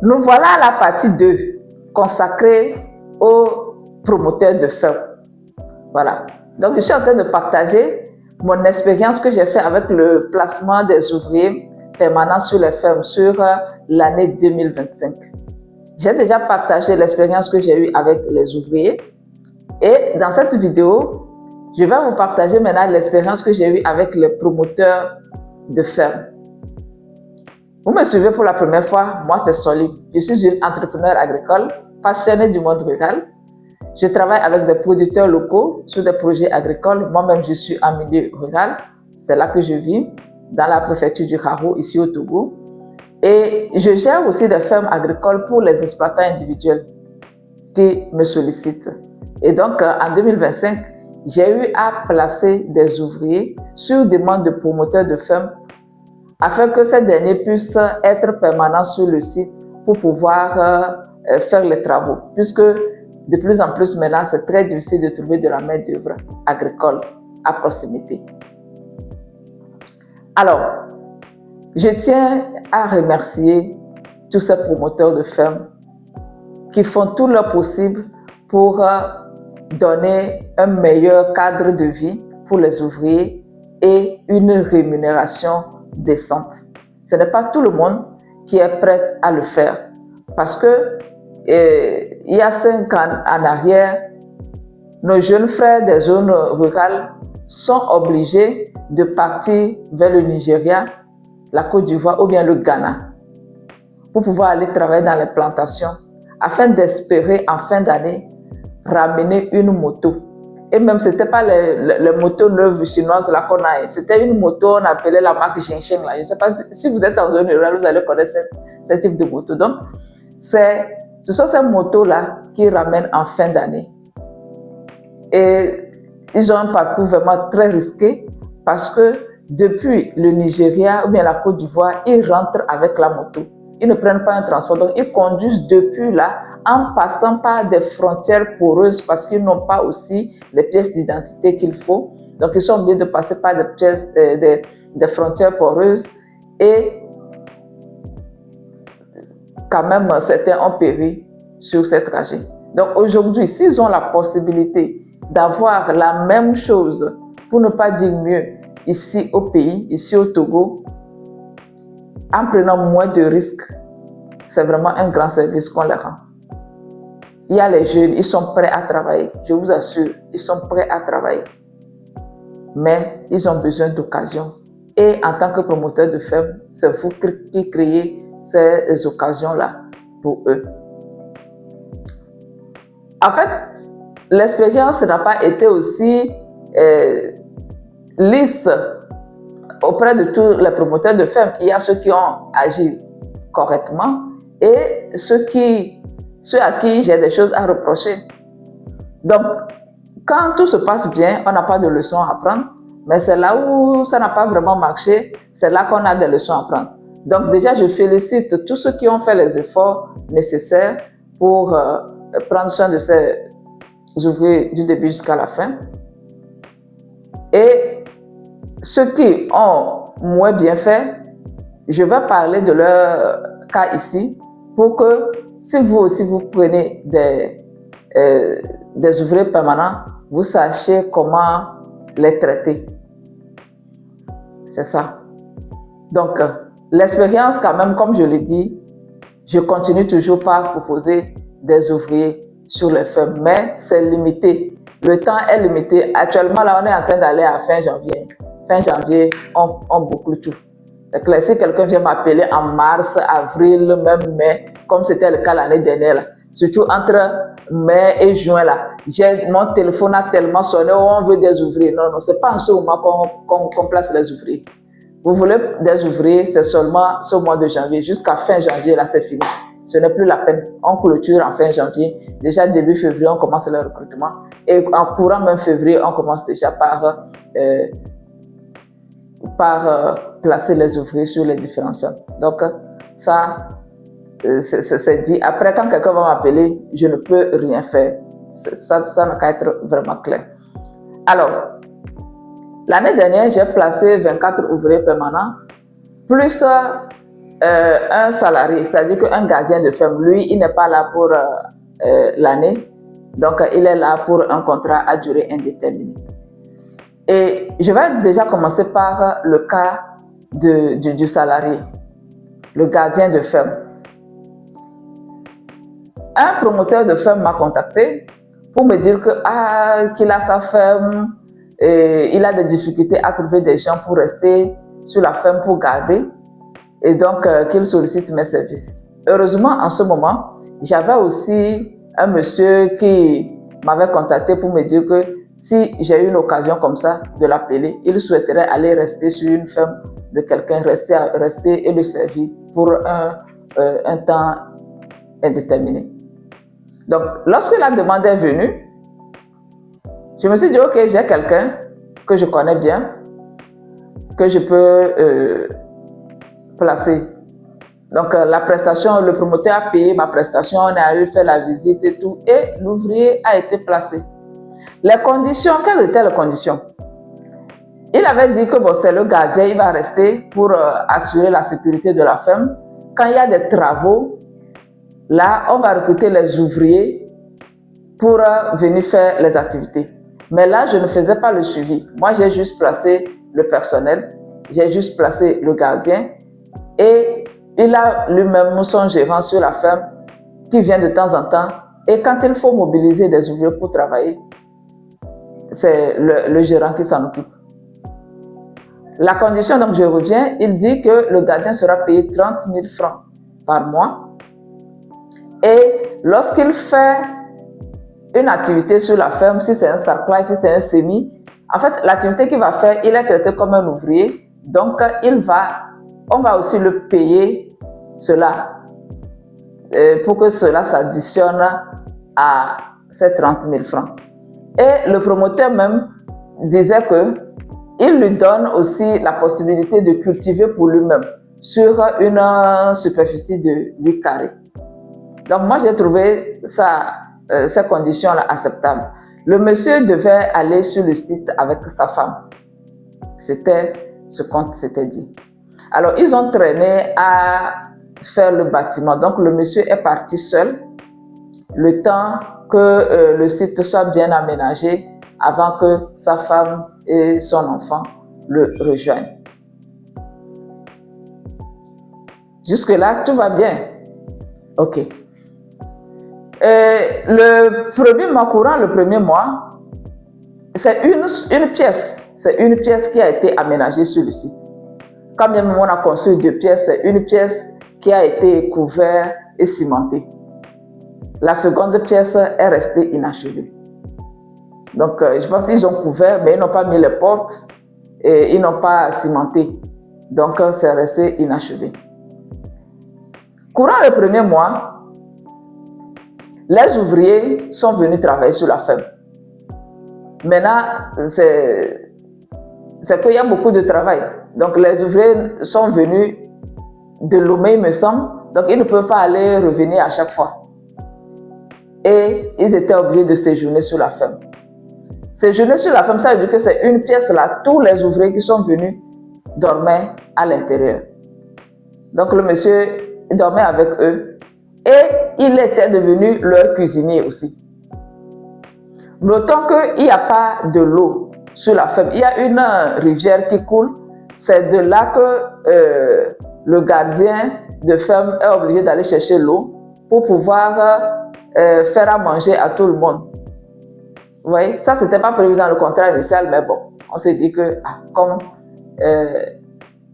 Nous voilà à la partie 2, consacrée aux promoteurs de ferme. Voilà. Donc, je suis en train de partager mon expérience que j'ai fait avec le placement des ouvriers permanents sur les fermes sur l'année 2025. J'ai déjà partagé l'expérience que j'ai eue avec les ouvriers. Et dans cette vidéo, je vais vous partager maintenant l'expérience que j'ai eue avec les promoteurs de ferme. Vous me suivez pour la première fois, moi c'est Soli. Je suis une entrepreneur agricole, passionnée du monde rural. Je travaille avec des producteurs locaux sur des projets agricoles. Moi-même, je suis en milieu rural. C'est là que je vis, dans la préfecture du Karou, ici au Togo. Et je gère aussi des fermes agricoles pour les exploitants individuels qui me sollicitent. Et donc, en 2025, j'ai eu à placer des ouvriers sur demande de promoteurs de fermes afin que ces derniers puissent être permanents sur le site pour pouvoir faire les travaux. Puisque de plus en plus maintenant, c'est très difficile de trouver de la main-d'œuvre agricole à proximité. Alors, je tiens à remercier tous ces promoteurs de fermes qui font tout leur possible pour donner un meilleur cadre de vie pour les ouvriers et une rémunération décente. Ce n'est pas tout le monde qui est prêt à le faire parce que il y a 5 ans en arrière, nos jeunes frères des zones rurales sont obligés de partir vers le Nigeria, la Côte d'Ivoire ou bien le Ghana pour pouvoir aller travailler dans les plantations afin d'espérer en fin d'année ramener une moto. Et même ce n'était pas les motos neuves chinoises là qu'on a, c'était une moto, on appelait la marque Xinjiang là. Je ne sais pas si vous êtes en zone rurale, vous allez connaître ce type de moto. Donc, ce sont ces motos-là qui ramènent en fin d'année. Et ils ont un parcours vraiment très risqué parce que depuis le Nigeria ou bien la Côte d'Ivoire, ils rentrent avec la moto. Ils ne prennent pas un transport, donc ils conduisent depuis là en passant par des frontières poreuses parce qu'ils n'ont pas aussi les pièces d'identité qu'il faut. Donc ils sont obligés de passer par des frontières poreuses et quand même certains ont péri sur ces trajets. Donc aujourd'hui, s'ils ont la possibilité d'avoir la même chose, pour ne pas dire mieux, ici au pays, ici au Togo, en prenant moins de risques, c'est vraiment un grand service qu'on leur rend. Il y a les jeunes, ils sont prêts à travailler, je vous assure, ils sont prêts à travailler. Mais ils ont besoin d'occasions. Et en tant que promoteur de ferme, c'est vous qui créez ces occasions-là pour eux. En fait, l'expérience n'a pas été aussi lisse auprès de tous les promoteurs de ferme. Il y a ceux qui ont agi correctement et ceux à qui j'ai des choses à reprocher. Donc, quand tout se passe bien, on n'a pas de leçons à apprendre, mais c'est là où ça n'a pas vraiment marché, c'est là qu'on a des leçons à apprendre. Donc déjà, je félicite tous ceux qui ont fait les efforts nécessaires pour prendre soin de ces ouvriers du début jusqu'à la fin. Et ceux qui ont moins bien fait, je vais parler de leur cas ici pour que si vous aussi vous prenez des ouvriers permanents, vous sachiez comment les traiter. C'est ça. Donc, l'expérience quand même, comme je l'ai dit, je continue toujours par proposer des ouvriers sur les fermes, mais c'est limité. Le temps est limité. Actuellement, là, on est en train d'aller à fin janvier. Fin janvier, on boucle tout. Donc, si quelqu'un vient m'appeler en mars, avril, même mai, comme c'était le cas l'année dernière, là, surtout entre mai et juin, là, mon téléphone a tellement sonné, on veut des ouvriers. Non, non, ce n'est pas en ce moment qu'on place les ouvriers. Vous voulez des ouvriers, c'est seulement ce mois de janvier. Jusqu'à fin janvier, là, c'est fini. Ce n'est plus la peine. On clôture en fin janvier. Déjà, début février, on commence le recrutement. Et en courant même février, on commence déjà par placer les ouvriers sur les différentes fermes. Donc, ça, c'est dit. Après, quand quelqu'un va m'appeler, je ne peux rien faire. Ça n'a qu'à être vraiment clair. Alors, l'année dernière, j'ai placé 24 ouvriers permanents, plus un salarié, c'est-à-dire qu'un gardien de ferme, lui, il n'est pas là pour l'année, donc il est là pour un contrat à durée indéterminée. Et je vais déjà commencer par le cas du salarié, le gardien de ferme. Un promoteur de ferme m'a contacté pour me dire qu'il a sa ferme et il a des difficultés à trouver des gens pour rester sur la ferme pour garder et donc qu'il sollicite mes services. Heureusement, en ce moment, j'avais aussi un monsieur qui m'avait contacté pour me dire que si j'ai eu une occasion comme ça de l'appeler, il souhaiterait aller rester sur une ferme de quelqu'un, rester et le servir pour un temps indéterminé. Donc, lorsque la demande est venue, je me suis dit, ok, j'ai quelqu'un que je connais bien, que je peux placer. Donc, la prestation, le promoteur a payé ma prestation, on est allé faire la visite et tout, et l'ouvrier a été placé. Les conditions, quelles étaient les conditions? Il avait dit que bon, c'est le gardien, il va rester pour assurer la sécurité de la ferme. Quand il y a des travaux, là, on va recruter les ouvriers pour venir faire les activités. Mais là, je ne faisais pas le suivi. Moi, j'ai juste placé le personnel, j'ai juste placé le gardien et il a lui-même son gérant sur la ferme qui vient de temps en temps. Et quand il faut mobiliser des ouvriers pour travailler, c'est le gérant qui s'en occupe. La condition, donc je reviens, il dit que le gardien sera payé 30 000 francs par mois. Et lorsqu'il fait une activité sur la ferme, si c'est un sarclage, si c'est un semis, en fait, l'activité qu'il va faire, il est traité comme un ouvrier. Donc, on va aussi le payer cela pour que cela s'additionne à ces 30 000 francs. Et le promoteur même disait qu'il lui donne aussi la possibilité de cultiver pour lui-même sur une superficie de 8 carrés. Donc moi, j'ai trouvé ces conditions-là acceptables. Le monsieur devait aller sur le site avec sa femme. C'était ce qu'on s'était dit. Alors, ils ont traîné à faire le bâtiment. Donc, le monsieur est parti seul le temps que le site soit bien aménagé avant que sa femme et son enfant le rejoignent. Jusque-là, tout va bien. OK. Le premier mois courant, le premier mois, c'est une pièce. C'est une pièce qui a été aménagée sur le site. Quand même on a construit 2 pièces, c'est une pièce qui a été couverte et cimentée. La seconde pièce est restée inachevée. Donc, je pense qu'ils ont couvert, mais ils n'ont pas mis les portes et ils n'ont pas cimenté. Donc, c'est resté inachevé. Courant le premier mois, les ouvriers sont venus travailler sur la ferme. Maintenant, c'est qu'il y a beaucoup de travail. Donc, les ouvriers sont venus de Lomé, il me semble. Donc, ils ne peuvent pas aller revenir à chaque fois. Et ils étaient obligés de séjourner sur la ferme. Séjourner sur la ferme, ça veut dire que c'est une pièce là. Tous les ouvriers qui sont venus dormaient à l'intérieur. Donc, le monsieur dormait avec eux. Et il était devenu leur cuisinier aussi. Notons qu'il n'y a pas de l'eau sur la ferme. Il y a une rivière qui coule. C'est de là que le gardien de ferme est obligé d'aller chercher l'eau pour pouvoir faire à manger à tout le monde. Vous voyez, ça, ce n'était pas prévu dans le contrat initial, mais bon, on s'est dit que comme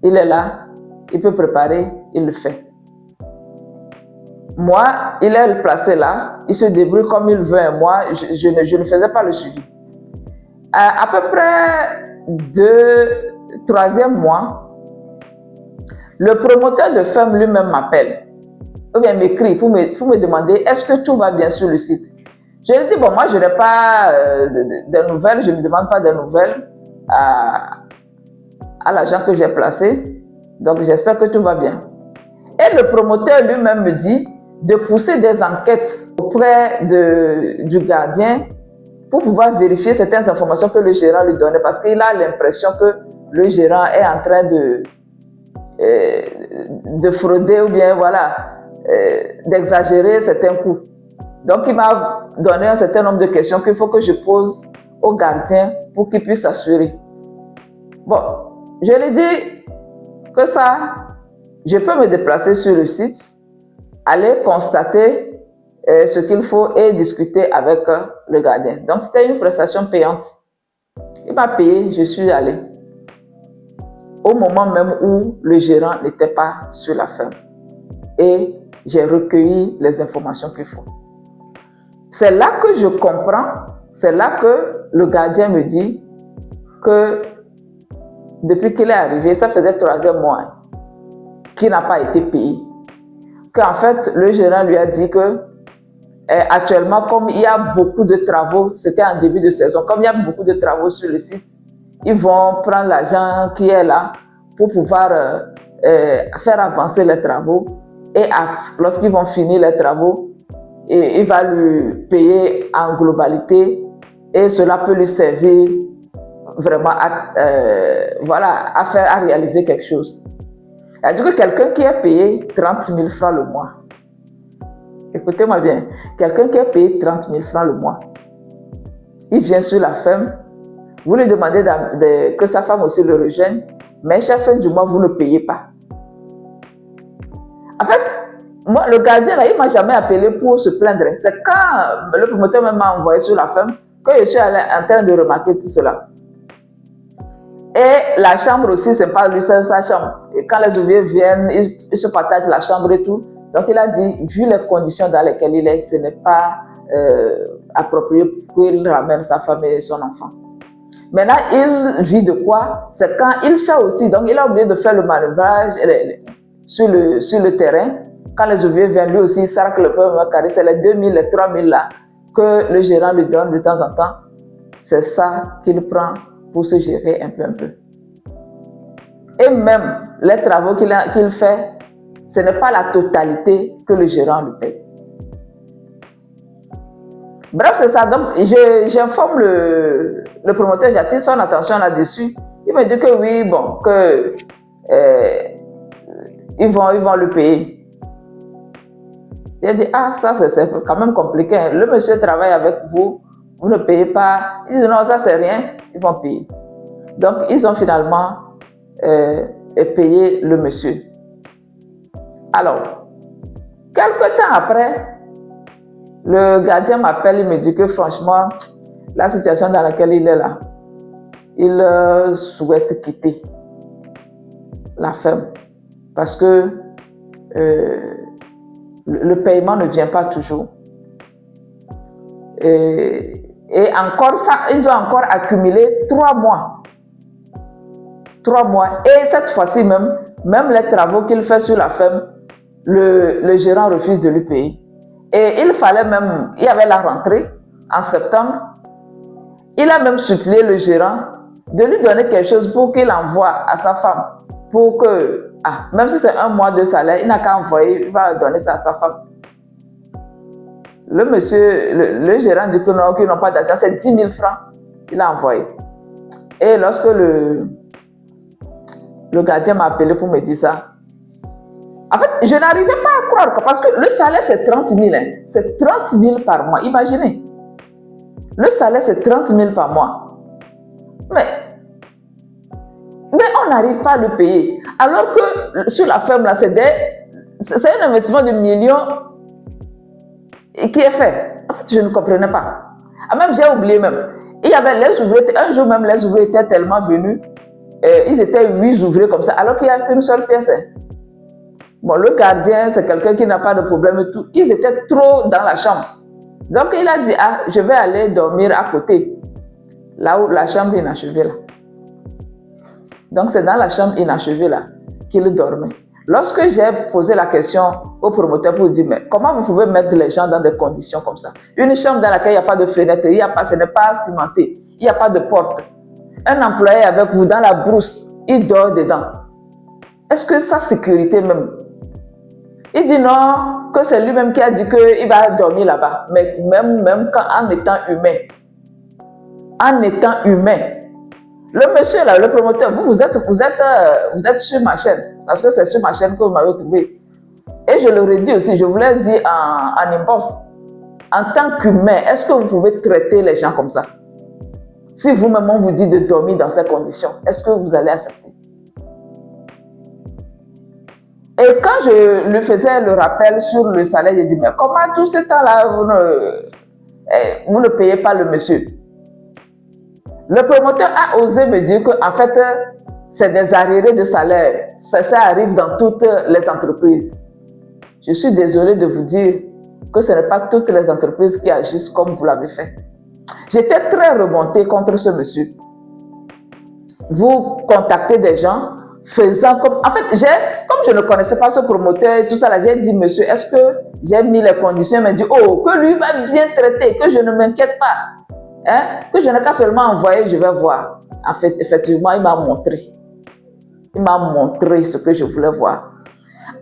il est là, il peut préparer, il le fait. Moi, il est placé là, il se débrouille comme il veut, et moi, je ne faisais pas le suivi. À peu près 3e mois, le promoteur de ferme lui-même m'appelle, ou bien m'écrit pour me demander est-ce que tout va bien sur le site. Je lui dis, bon, moi, je n'ai pas de nouvelles, je ne demande pas de nouvelles à l'agent que j'ai placé, donc j'espère que tout va bien. Et le promoteur lui-même me dit de pousser des enquêtes auprès du gardien pour pouvoir vérifier certaines informations que le gérant lui donnait parce qu'il a l'impression que le gérant est en train de frauder ou bien voilà, d'exagérer certains coûts. Donc, il m'a donné un certain nombre de questions qu'il faut que je pose au gardien pour qu'il puisse s'assurer. Bon, je lui ai dit que ça, je peux me déplacer sur le site, aller constater ce qu'il faut et discuter avec le gardien. Donc, c'était une prestation payante. Il m'a payé, je suis allée. Au moment même où le gérant n'était pas sur la ferme. Et j'ai recueilli les informations qu'il faut. C'est là que je comprends, c'est là que le gardien me dit que depuis qu'il est arrivé, ça faisait 3e mois, qu'il n'a pas été payé. Qu'en fait, le gérant lui a dit que actuellement, comme il y a beaucoup de travaux, c'était en début de saison, comme il y a beaucoup de travaux sur le site, ils vont prendre l'argent qui est là pour pouvoir faire avancer les travaux. Et lorsqu'ils vont finir les travaux, il va lui payer en globalité et cela peut lui servir vraiment à réaliser quelque chose. C'est-à-dire que quelqu'un qui est payé 30 000 francs le mois, écoutez-moi bien, quelqu'un qui est payé 30 000 francs le mois, il vient sur la ferme, vous lui demandez que sa femme aussi le rejoigne, mais chaque fin du mois, vous ne payez pas. En fait, moi, le gardien, là, il ne m'a jamais appelé pour se plaindre. C'est quand le promoteur m'a envoyé sur la ferme que je suis en train de remarquer tout cela. Et la chambre aussi, ce n'est pas lui, c'est sa chambre. Et quand les ouvriers viennent, ils se partagent la chambre et tout. Donc, il a dit, vu les conditions dans lesquelles il est, ce n'est pas approprié pour qu'il ramène sa femme et son enfant. Maintenant, il vit de quoi? C'est quand il fait aussi. Donc, il a oublié de faire le manœuvrage sur le terrain. Quand les ouvriers viennent, lui aussi, il sarque le peu carré. C'est les 2 000, les 3 000 là que le gérant lui donne de temps en temps. C'est ça qu'il prend pour se gérer un peu. Et même les travaux qu'il fait, ce n'est pas la totalité que le gérant lui paye. Bref, c'est ça. Donc, j'informe le promoteur, j'attire son attention là-dessus. Il me dit que oui, bon, que ils vont le payer. J'ai dit, ah, ça c'est quand même compliqué. Le monsieur travaille avec vous, vous ne payez pas. Ils disent, non, ça c'est rien, ils vont payer. Donc, ils ont finalement payé le monsieur. Alors, quelque temps après, le gardien m'appelle, il me dit que franchement, la situation dans laquelle il est là, il souhaite quitter la ferme parce que le paiement ne vient pas toujours. Et encore ça, ils ont encore accumulé 3 mois. 3 mois. Et cette fois-ci même les travaux qu'il fait sur la ferme, le gérant refuse de lui payer. Et il y avait la rentrée en septembre. Il a même supplié le gérant de lui donner quelque chose pour qu'il envoie à sa femme. Pour que, même si c'est 1 mois de salaire, il n'a qu'à envoyer, il va donner ça à sa femme. Le monsieur, le gérant dit que non, qu'ils n'ont pas d'argent, c'est 10 000 francs. Il a envoyé. Et lorsque le gardien m'a appelé pour me dire ça, en fait, je n'arrivais pas à croire, parce que le salaire, c'est 30 000. C'est 30 000 par mois. Imaginez. Le salaire, c'est 30 000 par mois. Mais on n'arrive pas à le payer. Alors que sur la ferme, là, c'est un investissement de millions qui est fait. En fait, je ne comprenais pas. Même, j'ai oublié même. Il y avait les ouvriers, un jour même, les ouvriers étaient tellement venus. Ils étaient 8 ouvriers comme ça, alors qu'il n'y a qu'une seule pièce. Bon, le gardien, c'est quelqu'un qui n'a pas de problème et tout. Ils étaient trop dans la chambre. Donc, il a dit, je vais aller dormir à côté. Là où la chambre inachevée là. Donc, c'est dans la chambre inachevée là qu'il dormait. Lorsque j'ai posé la question au promoteur pour dire, mais comment vous pouvez mettre les gens dans des conditions comme ça? Une chambre dans laquelle il n'y a pas de fenêtre, ce n'est pas cimenté, il n'y a pas de porte. Un employé avec vous dans la brousse, il dort dedans. Est-ce que sa sécurité même? Il dit non, que c'est lui-même qui a dit qu'il va dormir là-bas. Mais même en étant humain, Le monsieur là, le promoteur, vous êtes sur ma chaîne, parce que c'est sur ma chaîne que vous m'avez trouvé. Et je leur ai dit aussi, je vous l'ai dit en inbox, en tant qu'humain, est-ce que vous pouvez traiter les gens comme ça? Si vous-même on vous dit de dormir dans ces conditions, est-ce que vous allez accepter? Et quand je lui faisais le rappel sur le salaire, j'ai dit, mais comment tout ce temps-là, vous ne payez pas le monsieur? Le promoteur a osé me dire qu'en fait, c'est des arriérés de salaire. Ça arrive dans toutes les entreprises. Je suis désolée de vous dire que ce n'est pas toutes les entreprises qui agissent comme vous l'avez fait. J'étais très remontée contre ce monsieur. Vous contactez des gens, faisant comme... En fait, comme je ne connaissais pas ce promoteur et tout ça, j'ai dit, monsieur, est-ce que j'ai mis les conditions? Il m'a dit, oh, que lui va bien traiter, que je ne m'inquiète pas. Hein? Que je n'ai qu'à seulement envoyer, je vais voir. En fait, effectivement, il m'a montré. Il m'a montré ce que je voulais voir.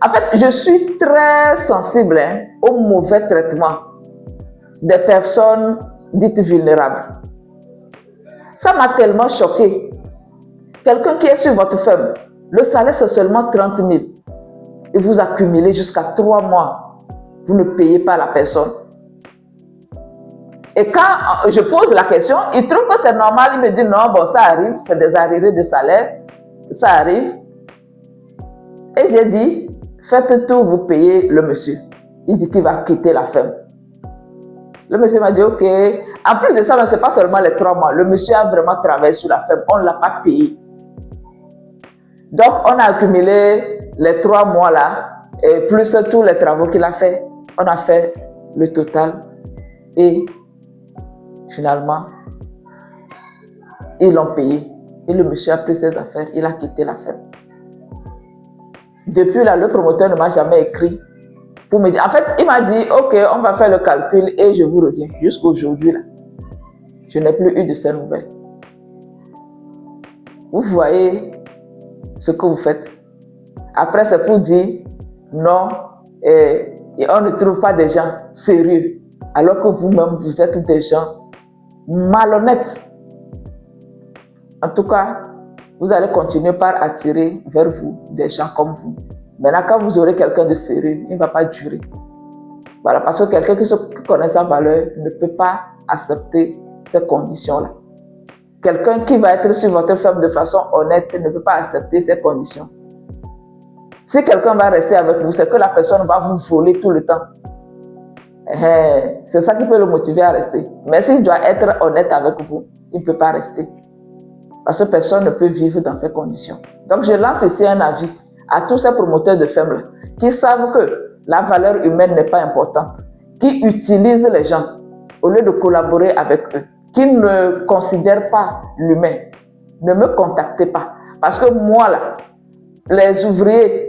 En fait, je suis très sensible au mauvais traitement des personnes dites vulnérables. Ça m'a tellement choqué. Quelqu'un qui est sur votre ferme, le salaire c'est seulement 30 000. Et vous accumulez jusqu'à 3 mois. Vous ne payez pas la personne. Et quand je pose la question, il trouve que c'est normal. Il me dit non, bon, ça arrive, c'est des arriérés de salaire. Ça arrive. Et j'ai dit, faites tout, vous payez le monsieur. Il dit qu'il va quitter la ferme. Le monsieur m'a dit, ok. En plus de ça, ce n'est pas seulement les 3 mois. Le monsieur a vraiment travaillé sur la ferme. On ne l'a pas payé. Donc, on a accumulé les 3 mois là, et plus tous les travaux qu'il a fait. On a fait le total. Et finalement, ils l'ont payé. Et le monsieur a pris ses affaires. Il a quitté la ferme. Depuis là, le promoteur ne m'a jamais écrit pour me dire. En fait, il m'a dit, ok, on va faire le calcul et je vous reviens. Jusqu'aujourd'hui, là, je n'ai plus eu de ces nouvelles. Vous voyez ce que vous faites. Après, c'est pour dire non, et on ne trouve pas des gens sérieux, alors que vous-même, vous êtes des gens malhonnêtes. En tout cas, vous allez continuer par attirer vers vous des gens comme vous. Maintenant, quand vous aurez quelqu'un de sérieux, il ne va pas durer. Voilà, parce que quelqu'un qui connaît sa valeur ne peut pas accepter ces conditions-là. Quelqu'un qui va être sur votre ferme de façon honnête ne peut pas accepter ces conditions. Si quelqu'un va rester avec vous, c'est que la personne va vous voler tout le temps. C'est ça qui peut le motiver à rester. Mais s'il doit être honnête avec vous, il ne peut pas rester. Parce que personne ne peut vivre dans ces conditions. Donc, je lance ici un avis à tous ces promoteurs de ferme qui savent que la valeur humaine n'est pas importante, qui utilisent les gens au lieu de collaborer avec eux, qui ne considèrent pas l'humain. Ne me contactez pas. Parce que moi, là, les ouvriers,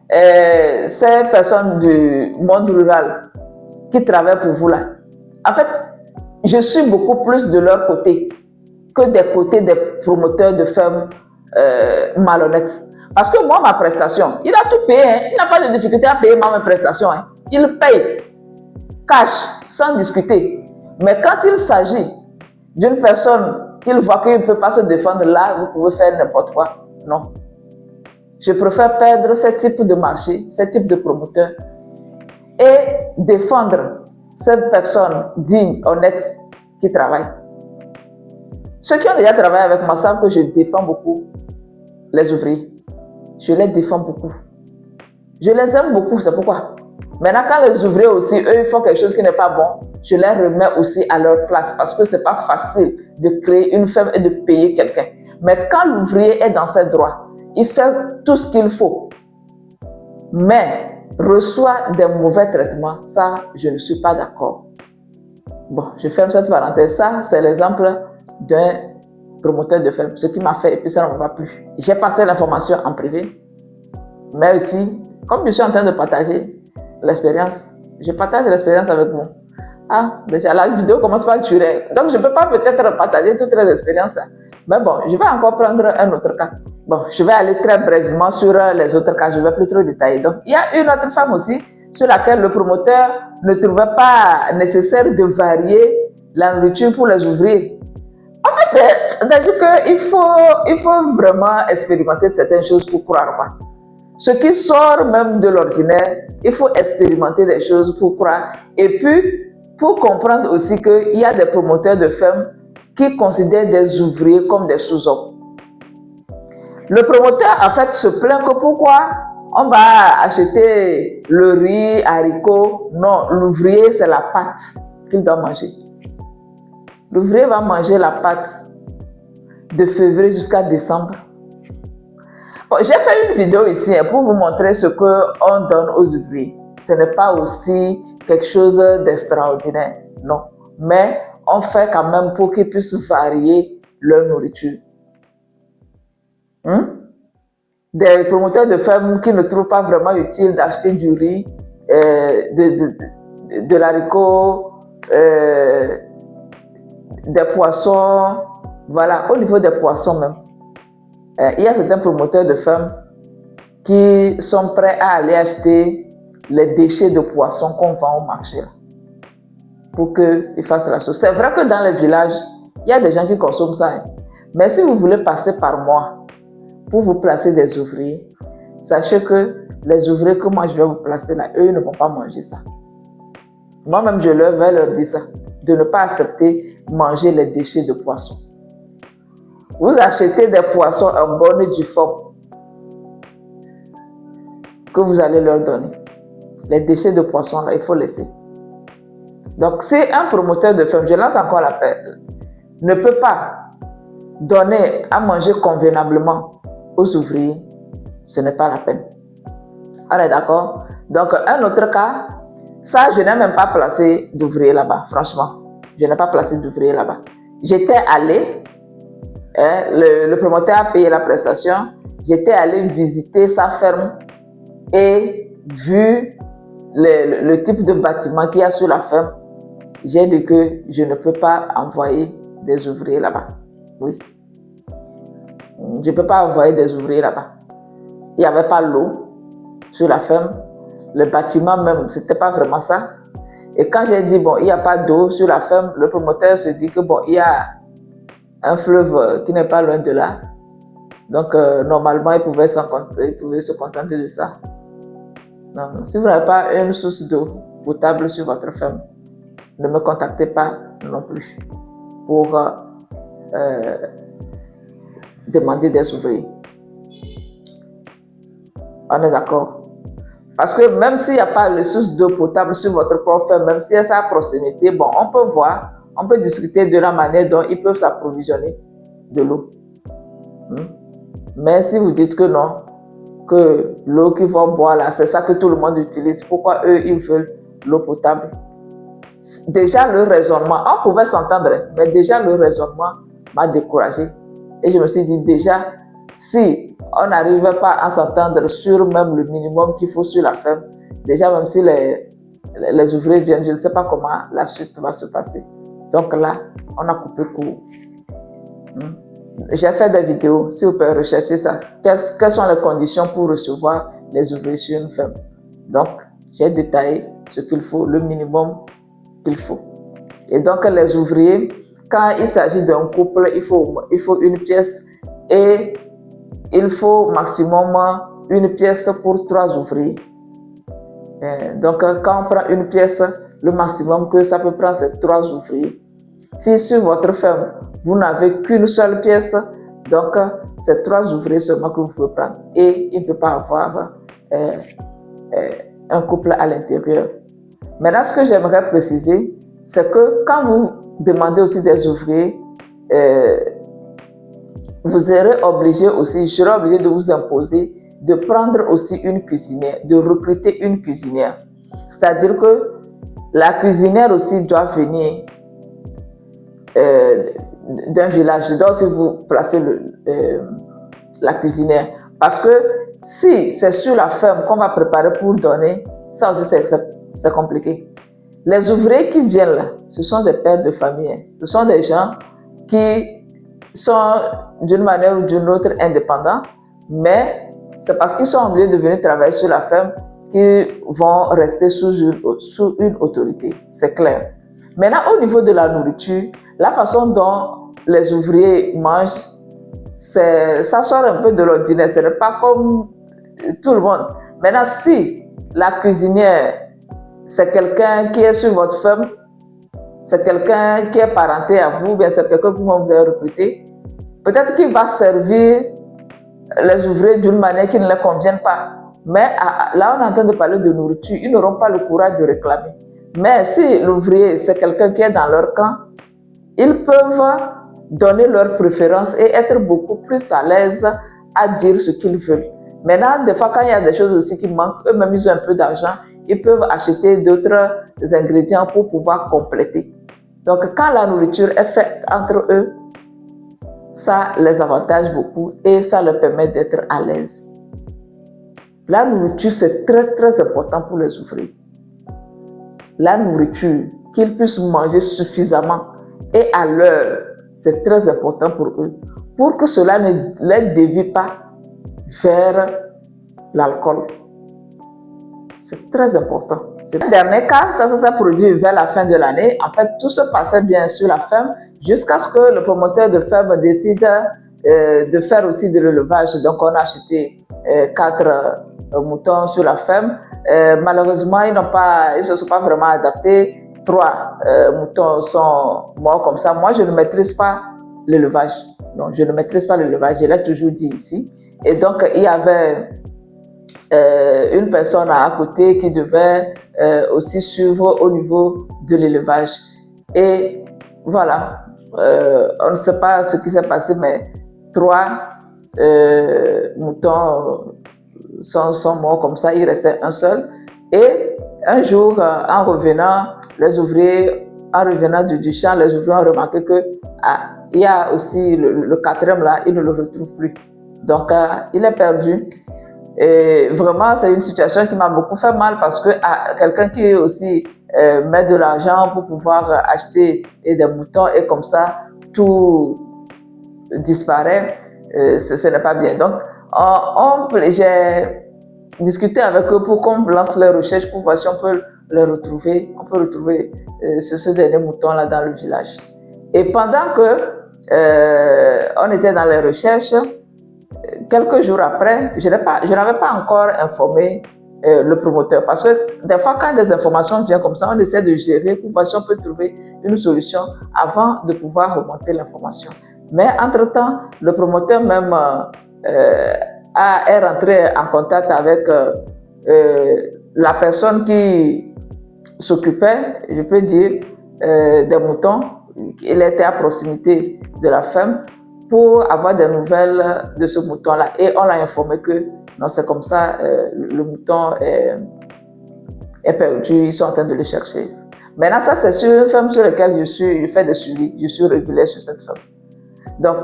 ces personnes du monde rural qui travaillent pour vous, là, en fait, je suis beaucoup plus de leur côté que des côtés des promoteurs de fermes malhonnêtes. Parce que moi, ma prestation, il a tout payé. Hein. Il n'a pas de difficulté à payer mes prestations. Hein. Il paye cash, sans discuter. Mais quand il s'agit d'une personne qu'il voit qu'il ne peut pas se défendre, là, vous pouvez faire n'importe quoi. Non. Je préfère perdre ce type de marché, ce type de promoteur et défendre ces personnes dignes, honnêtes, qui travaillent. Ceux qui ont déjà travaillé avec moi savent que je défends beaucoup les ouvriers. Je les défends beaucoup. Je les aime beaucoup, c'est pourquoi. Maintenant, quand les ouvriers aussi, eux, ils font quelque chose qui n'est pas bon, je les remets aussi à leur place parce que ce n'est pas facile de créer une ferme et de payer quelqu'un. Mais quand l'ouvrier est dans ses droits, il fait tout ce qu'il faut, mais reçoit des mauvais traitements, ça, je ne suis pas d'accord. Bon, je ferme cette parenthèse. Ça, c'est l'exemple d'un promoteur de ferme, ce qui m'a fait, et puis ça ne m'a pas plu. J'ai passé l'information en privé, mais aussi, comme je suis en train de partager l'expérience, je partage l'expérience avec vous. Ah, déjà la vidéo commence par durer, donc je ne peux pas peut-être partager toutes les expériences, mais bon, je vais encore prendre un autre cas. Bon, je vais aller très brièvement sur les autres cas, je ne vais plus trop détailler. Donc, il y a une autre femme aussi, sur laquelle le promoteur ne trouvait pas nécessaire de varier la nourriture pour les ouvriers. C'est-à-dire qu'il faut vraiment expérimenter certaines choses pour croire. Quoi. Ce qui sort même de l'ordinaire, il faut expérimenter des choses pour croire. Et puis, pour comprendre aussi qu'il y a des promoteurs de ferme qui considèrent des ouvriers comme des sous-hommes. Le promoteur, en fait, se plaint que pourquoi on va acheter le riz, haricots. Non, l'ouvrier, c'est la pâte qu'il doit manger. L'ouvrier va manger la pâte de février jusqu'à décembre. Bon, j'ai fait une vidéo ici pour vous montrer ce qu'on donne aux ouvriers. Ce n'est pas aussi quelque chose d'extraordinaire, non. Mais on fait quand même pour qu'ils puissent varier leur nourriture. Des promoteurs de ferme qui ne trouvent pas vraiment utile d'acheter du riz, de l'haricot, des poissons, voilà, au niveau des poissons même. Il y a certains promoteurs de ferme qui sont prêts à aller acheter les déchets de poissons qu'on vend au marché là, pour qu'ils fassent la chose. C'est vrai que dans les villages, il y a des gens qui consomment ça. Hein. Mais si vous voulez passer par moi pour vous placer des ouvriers, sachez que les ouvriers que moi je vais vous placer là, eux ne vont pas manger ça. Moi-même, je vais leur dire ça, de ne pas accepter manger les déchets de poissons. Vous achetez des poissons en bonne et due forme que vous allez leur donner. Les déchets de poissons, là, il faut laisser. Donc, si un promoteur de ferme, je lance encore l'appel, ne peut pas donner à manger convenablement aux ouvriers, ce n'est pas la peine. On est d'accord? Donc, un autre cas, ça, je n'ai même pas placé d'ouvrier là-bas, franchement. Je n'ai pas placé d'ouvrier là-bas. J'étais allée, le promoteur a payé la prestation, j'étais allée visiter sa ferme et vu le type de bâtiment qu'il y a sur la ferme, j'ai dit que je ne peux pas envoyer des ouvriers là-bas. Oui. Je ne peux pas envoyer des ouvriers là-bas. Il n'y avait pas l'eau sur la ferme. Le bâtiment même, ce n'était pas vraiment ça. Et quand j'ai dit, bon, il n'y a pas d'eau sur la ferme, le promoteur se dit que, bon, il y a un fleuve qui n'est pas loin de là. Donc, normalement, il pouvait se contenter de ça. Non, si vous n'avez pas une source d'eau potable sur votre ferme, ne me contactez pas non plus pour demander des ouvriers. On est d'accord? Parce que même s'il n'y a pas de source d'eau potable sur votre propre ferme, même si c'est à proximité, bon, on peut voir, on peut discuter de la manière dont ils peuvent s'approvisionner de l'eau. Mais si vous dites que non, que l'eau qu'ils vont boire là, c'est ça que tout le monde utilise, pourquoi eux, ils veulent l'eau potable? Déjà, le raisonnement, on pouvait s'entendre, mais déjà le raisonnement m'a découragé. Et je me suis dit, déjà, si on n'arrivait pas à s'entendre sur même le minimum qu'il faut sur la ferme, déjà, même si les ouvriers viennent, je ne sais pas comment la suite va se passer. Donc là, on a coupé court. J'ai fait des vidéos, si vous pouvez rechercher ça. Quelles sont les conditions pour recevoir les ouvriers sur une ferme? Donc, j'ai détaillé ce qu'il faut, le minimum qu'il faut. Et donc, les ouvriers, quand il s'agit d'un couple, il faut une pièce et il faut maximum une pièce pour 3 ouvriers. Et donc, quand on prend une pièce, le maximum que ça peut prendre, c'est 3 ouvriers. Si sur votre ferme, vous n'avez qu'une seule pièce, donc c'est 3 ouvriers seulement que vous pouvez prendre. Et il ne peut pas avoir un couple à l'intérieur. Maintenant, ce que j'aimerais préciser, c'est que quand vous demandez aussi des ouvriers, vous serez obligé aussi, je serai obligé de vous imposer de prendre aussi une cuisinière, de recruter une cuisinière. C'est-à-dire que la cuisinière aussi doit venir d'un village. Je dois aussi vous placer la cuisinière. Parce que si c'est sur la ferme qu'on va préparer pour donner, ça aussi c'est compliqué. Les ouvriers qui viennent là, ce sont des pères de famille. Hein. Ce sont des gens qui sont d'une manière ou d'une autre indépendants, mais c'est parce qu'ils sont obligés de venir travailler sur la ferme qu'ils vont rester sous une autorité. C'est clair. Maintenant, au niveau de la nourriture, la façon dont les ouvriers mangent, ça sort un peu de l'ordinaire, ce n'est pas comme tout le monde. Maintenant, si la cuisinière, c'est quelqu'un qui est sur votre ferme, c'est quelqu'un qui est parenté à vous, bien c'est quelqu'un que vous avez recruté, peut-être qu'il va servir les ouvriers d'une manière qui ne leur convienne pas. Mais là, on est en train de parler de nourriture, ils n'auront pas le courage de réclamer. Mais si l'ouvrier, c'est quelqu'un qui est dans leur camp, ils peuvent donner leur préférence et être beaucoup plus à l'aise à dire ce qu'ils veulent. Maintenant, des fois, quand il y a des choses aussi qui manquent, eux-mêmes, ils ont un peu d'argent, ils peuvent acheter d'autres ingrédients pour pouvoir compléter. Donc, quand la nourriture est faite entre eux, ça les avantage beaucoup et ça leur permet d'être à l'aise. La nourriture, c'est très, très important pour les ouvriers. La nourriture, qu'ils puissent manger suffisamment et à l'heure, c'est très important pour eux, pour que cela ne les dévie pas vers l'alcool. C'est très important. Le dernier cas, ça s'est produit vers la fin de l'année. En fait, tout se passait bien sur la ferme jusqu'à ce que le promoteur de ferme décide de faire aussi de l'élevage. Donc, on a acheté 4 moutons sur la ferme. Malheureusement, ils ne se sont pas vraiment adaptés. 3 moutons sont morts comme ça. Moi, je ne maîtrise pas l'élevage. Donc, je ne maîtrise pas l'élevage. Je l'ai toujours dit ici. Et donc, il y avait une personne à côté qui devait aussi suivre au niveau de l'élevage. Et voilà, on ne sait pas ce qui s'est passé, mais 3 moutons sont morts comme ça, il restait un seul. Et un jour, en revenant, les ouvriers, en revenant du champ, les ouvriers ont remarqué que il y a aussi le 4e là, ils ne le retrouvent plus. Donc, il est perdu. Et vraiment, c'est une situation qui m'a beaucoup fait mal parce que quelqu'un qui aussi met de l'argent pour pouvoir acheter des moutons et comme ça, tout disparaît, ce n'est pas bien. Donc, j'ai discuté avec eux pour qu'on lance les recherches pour voir si on peut les retrouver. On peut retrouver ce dernier mouton-là dans le village. Et pendant que on était dans les recherches, quelques jours après, je n'avais pas encore informé le promoteur. Parce que des fois, quand des informations viennent comme ça, on essaie de gérer pour voir si on peut trouver une solution avant de pouvoir remonter l'information. Mais entre-temps, le promoteur même est rentré en contact avec la personne qui s'occupait, je peux dire, des moutons. Il était à proximité de la ferme pour avoir des nouvelles de ce mouton-là. Et on l'a informé que non, c'est comme ça, le mouton est perdu, ils sont en train de le chercher. Maintenant, ça, c'est sur une ferme sur laquelle je fais des suivis, je suis régulier sur cette ferme. Donc,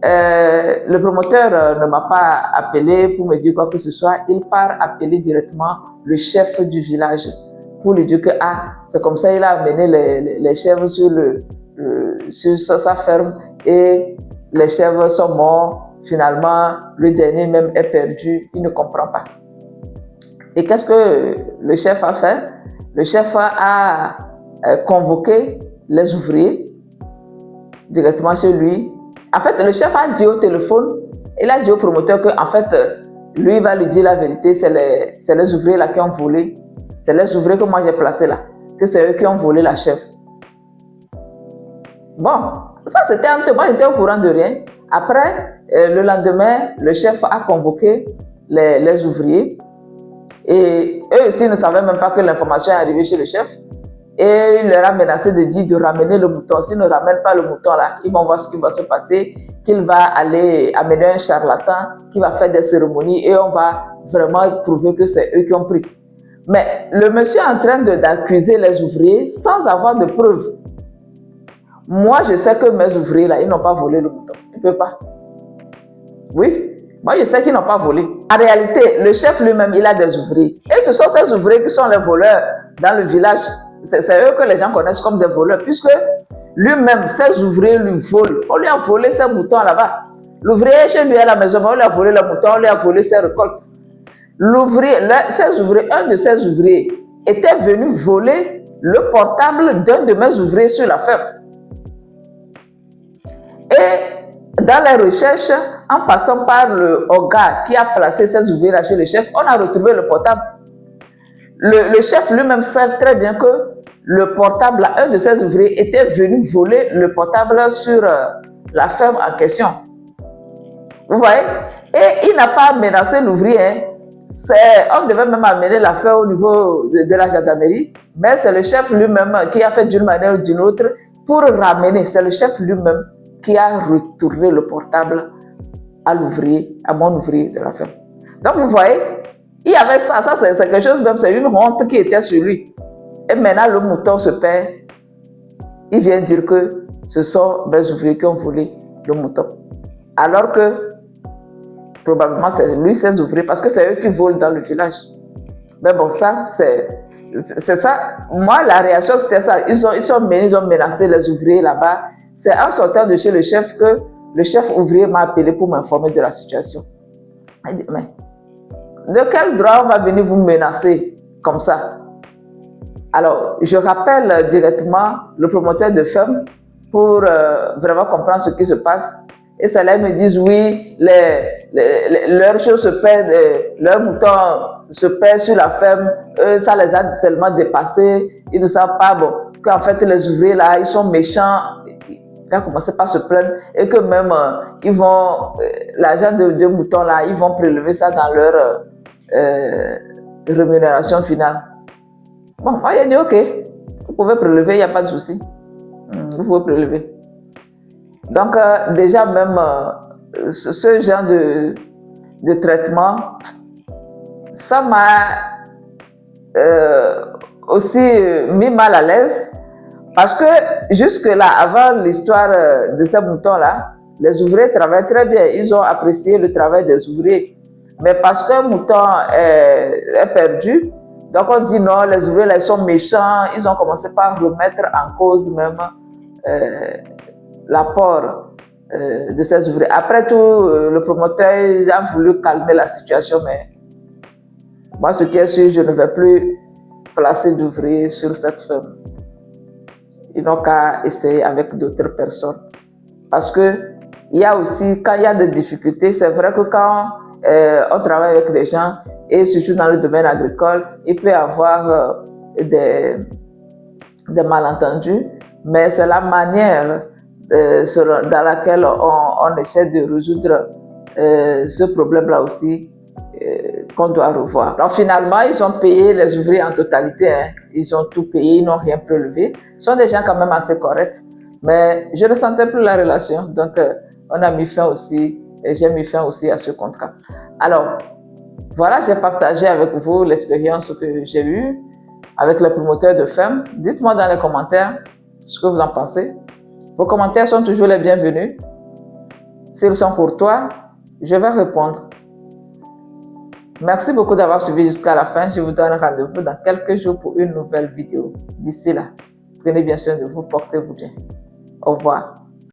le promoteur ne m'a pas appelé pour me dire quoi que ce soit, il part appeler directement le chef du village pour lui dire que c'est comme ça, il a amené les chèvres sur sa ferme et les chèvres sont morts. Finalement, le dernier même est perdu, il ne comprend pas. Et qu'est-ce que le chef a fait? Le chef a convoqué les ouvriers directement chez lui. En fait, le chef a dit au téléphone, il a dit au promoteur que, en fait, lui va lui dire la vérité, c'est les ouvriers là qui ont volé. C'est les ouvriers que moi j'ai placés là, que c'est eux qui ont volé la chèvre. Bon, ça c'était un peu, moi j'étais au courant de rien. Après, le lendemain, le chef a convoqué les ouvriers et eux aussi ne savaient même pas que l'information est arrivée chez le chef. Et il leur a menacé de ramener le mouton. S'ils ne ramènent pas le mouton là, ils vont voir ce qui va se passer, qu'il va aller amener un charlatan qui va faire des cérémonies et on va vraiment prouver que c'est eux qui ont pris. Mais le monsieur est en train d'accuser les ouvriers sans avoir de preuves. Moi, je sais que mes ouvriers là, ils n'ont pas volé le mouton. Ils ne peuvent pas. Oui, moi je sais qu'ils n'ont pas volé. En réalité, le chef lui-même, il a des ouvriers. Et ce sont ces ouvriers qui sont les voleurs dans le village. C'est eux que les gens connaissent comme des voleurs, puisque lui-même, ses ouvriers lui volent. On lui a volé ses moutons là-bas. L'ouvrier est chez lui à la maison, mais on lui a volé le mouton, on lui a volé ses récoltes. L'ouvrier, un de ses ouvriers était venu voler le portable d'un de mes ouvriers sur la ferme. Et dans les recherches, en passant par le gars qui a placé ces ouvriers-là chez le chef, on a retrouvé le portable. Le chef lui-même sait très bien que le portable, un de ses ouvriers, était venu voler le portable sur la ferme en question. Vous voyez? Et il n'a pas menacé l'ouvrier. Hein. On devait même amener l'affaire au niveau de la gendarmerie, mais c'est le chef lui-même qui a fait d'une manière ou d'une autre pour ramener. C'est le chef lui-même qui a retourné le portable à l'ouvrier, à mon ouvrier de la ferme. Donc vous voyez, il y avait ça c'est quelque chose même, c'est une honte qui était sur lui. Et maintenant le mouton se perd, il vient dire que ce sont mes ouvriers qui ont volé le mouton. Alors que probablement c'est lui, ses ouvriers, parce que c'est eux qui volent dans le village. Mais bon, ça, c'est ça. Moi, la réaction, c'était ça. Ils ont menacé les ouvriers là-bas. C'est en sortant de chez le chef que le chef ouvrier m'a appelé pour m'informer de la situation. Il dit, mais de quel droit on va venir vous menacer comme ça? Alors, je rappelle directement le promoteur de ferme pour vraiment comprendre ce qui se passe. Et ça là, ils me disent, oui, leurs choses se perdent, leurs moutons se perdent sur la ferme, ça les a tellement dépassés, ils ne savent pas, bon, qu'en fait, les ouvriers là, ils sont méchants, ils ont commencé par se plaindre, et que même, ils vont, l'argent de moutons là, ils vont prélever ça dans leur rémunération finale. Bon, moi, j'ai dit, ok, vous pouvez prélever, il n'y a pas de souci, vous pouvez prélever. Donc, déjà, même ce genre de traitement, ça m'a aussi mis mal à l'aise parce que jusque-là, avant l'histoire de ces moutons-là, les ouvriers travaillent très bien. Ils ont apprécié le travail des ouvriers. Mais parce qu'un mouton est perdu, donc on dit non, les ouvriers là, ils sont méchants. Ils ont commencé par remettre en cause même l'apport de ces ouvriers. Après tout, le promoteur a voulu calmer la situation, mais moi, ce qui est sûr, je ne vais plus placer d'ouvriers sur cette ferme. Ils n'ont qu'à essayer avec d'autres personnes. Parce que il y a aussi, quand il y a des difficultés, c'est vrai que quand on travaille avec des gens, et surtout dans le domaine agricole, il peut y avoir des malentendus, mais c'est la manière dans laquelle on essaie de résoudre ce problème-là aussi qu'on doit revoir. Donc finalement, ils ont payé les ouvriers en totalité, hein. Ils ont tout payé, ils n'ont rien prélevé. Ce sont des gens quand même assez corrects, mais je ne sentais plus la relation, donc on a mis fin aussi, et j'ai mis fin aussi à ce contrat. Alors, voilà, j'ai partagé avec vous l'expérience que j'ai eue avec les promoteurs de ferme. Dites-moi dans les commentaires ce que vous en pensez. Vos commentaires sont toujours les bienvenus. S'ils sont pour toi, je vais répondre. Merci beaucoup d'avoir suivi jusqu'à la fin. Je vous donne rendez-vous dans quelques jours pour une nouvelle vidéo. D'ici là, prenez bien soin de vous, portez-vous bien. Au revoir.